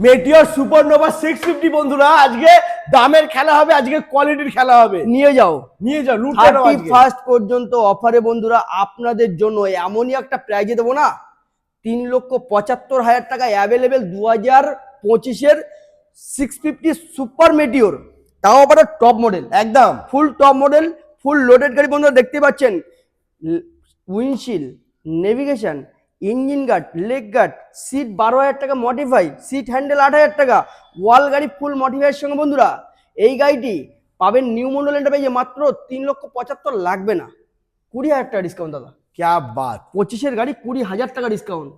Meteor supernova 650 বন্ধুরা, আজকে দামের খেলা হবে, আজকে কোয়ালিটির খেলা হবে। নিয়ে যাও লুটে নাও আজকে। 31 পর্যন্ত অফারে বন্ধুরা আপনাদের জন্য এমনই একটা প্রাইজে দেবো না, 3,75,000 টাকা অ্যাভেলেবেল 2025-এর 650 সুপার মেটিওর, তাও আবার টপ মডেল, একদম full top model, full loaded গাড়ি বন্ধুরা। দেখতে পাচ্ছেন windshield, navigation, engine guard, leg guard, seat 12,000 টাকা মডিফাই, সিট হ্যান্ডেল 8,000 টাকা, ওয়াল গাড়ি ফুল মডিফাইয়ের সঙ্গে বন্ধুরা এই গাড়িটি পাবেন নিউ মডেল এন্টারপ্রাইজে মাত্র 3,75,000 লাগবে না, 20,000 টাকা ডিসকাউন্ট দাদা। क्या बात, 25-এর গাড়ি 20,000 টাকা ডিসকাউন্ট।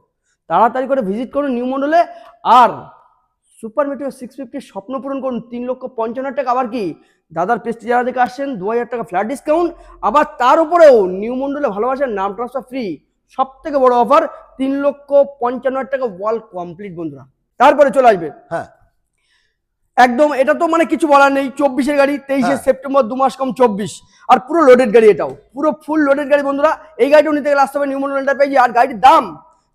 তাড়াতাড়ি করে ভিজিট করুন নিউ মডেলে। আর সুপার মেটিওর 650 স্বপ্ন পূরণ করুন 3,55,000 টাকা। আবার কি দাদার পেস্টি যারা দেখে আসছেন 2,000 টাকা ফ্ল্যাট ডিসকাউন্ট। আবার তার উপরেও নিউ মন্ডলে ভালোবাসার নাম ট্রান্সফার ফ্রি, সব থেকে বড় অফার 3,55,000 টাকা ওয়াল কমপ্লিট বন্ধুরা। তারপরে চলে আসবে হ্যাঁ একদম, এটা তো মানে কিছু বলার নেই, 24-এর গাড়ি 23শে সেপ্টেম্বর, 2 মাস কম 24, আর পুরো লোডেড গাড়ি, এটাও পুরো ফুল লোডেড গাড়ি বন্ধুরা। এই গাড়িটাও নিতে গেলে আসতে হবে নিউ মডেল এন্টারপ্রাইজে। আর গাড়ির দাম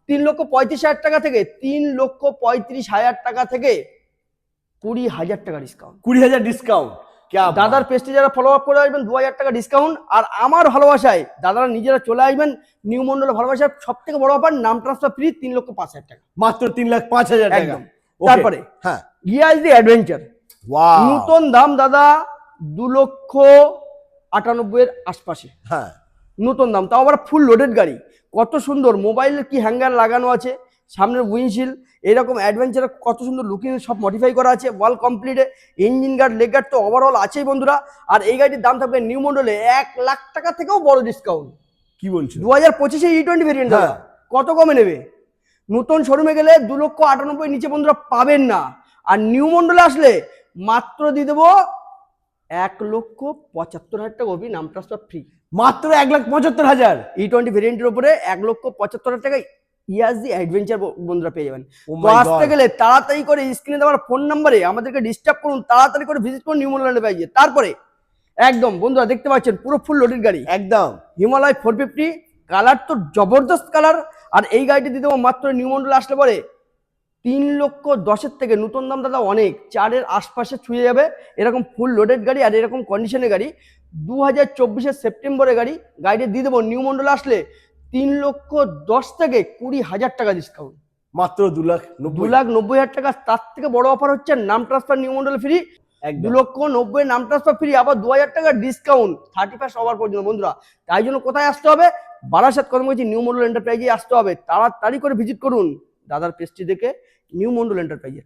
3,35,000 টাকা থেকে 3,35,000 টাকা থেকে 20,000 টাকা ডিসকাউন্ট। 20,000 ডিসকাউন্ট। क्या দাদার পেস্টে যারা ফলো আপ করে আসবেন 2,000 টাকা ডিসকাউন্ট। আর আমার ভালোবাসায় দাদারা নিজেরা চলে আসবেন নিউ মন্ডলের ভালোবাসায় সব থেকে বড় অফার নাম ট্রান্সফার ফ্রি 3,05,000 টাকা মাত্র 3,05,000 টাকা। একদম। তারপরে হ্যাঁ রিয়াজ দি অ্যাডভেঞ্চার, ওয়াও, নতুন দাম দাদা 2,98,000 এর আশপাশে, হ্যাঁ নতুন দাম, তাও আবার ফুল লোডেড গাড়ি। কত সুন্দর মোবাইলের কি হ্যাঙ্গার লাগানো আছে, সামনের উইন্ডশিল্ড এরকম অ্যাডভেঞ্চার, কত সুন্দর লুকিং, সব মডিফাই করা আছে, ওয়াল কমপ্লিটে, ইঞ্জিন গার্ড, লেগ গার্ড তো ওভারঅল আছেই বন্ধুরা। আর এই গাড়ির দাম থাকবে নিউ মডেলে 1,00,000 টাকা থেকেও বড় ডিসকাউন্ট। কি বলছো? 2025-এ E20 ভেরিয়েন্ট, কত কমে নেবে? নতুন শোরুমে গেলে 2,98,000 নিচে বন্ধুরা পাবেন না। আর নিউ মন্ডলে আসলে মাত্র দিয়ে দেবো 1,75,000 টাকা অবধি নাম ট্রান্সফার ফ্রি। মাত্র 1,75,000 E20 ভেরিয়েন্টের উপরে 1,75,000 টাকায় ইয়াজি অ্যাডভেঞ্চার বন্ধুরা পেয়ে যাবেন। Oh তো my আসতে God! গেলে তাড়াতাড়ি করে স্ক্রিনে দেওয়ার ফোন নাম্বারে আমাদেরকে ডিস্টার্ব করুন, তাড়াতাড়ি করে ভিজিট করুন নিউ মডেল পেয়ে। তারপরে একদম বন্ধুরা দেখতে পাচ্ছেন পুরো ফুল লোডেড গাড়ি, একদম হিমালয় 450, কালার তো জবরদস্ত কালার। আর এই গাড়িটি দিতে মাত্র নিউ মডেল আসলে পরে 3,10,000 থেকে নতুন দাম দাদা অনেক 4-এর আশপাশে ছুঁয়ে যাবে। এরকম ফুল লোডেড গাড়ি আর এরকম কন্ডিশনের গাড়ি 2024-এর সেপ্টেম্বরে গাড়িটি দিয়ে দেবো নিউ মডেল আসলে 3,10,000 থেকে 20,000 টাকা ডিসকাউন্ট, মাত্র 2,90,000 2,90,000 টাকা। তার থেকে বড় অফার হচ্ছে নাম ট্রান্সফার নিউ মডেল ফ্রি, 2,90,000 নাম ট্রান্সফার ফ্রি, আবার 2,000 টাকা ডিসকাউন্ট 31 ওভার পর্যন্ত বন্ধুরা। তাই জন্য কোথায় আসতে হবে? বারাসাত কর্মকর্তী নিউ মডেল এন্টারপ্রাইজে আসতে হবে। তাড়াতাড়ি করে ভিজিট করুন দাদার পেস্ট্রি দেখে নিউ মন্ডল এন্টারপ্রাইজে।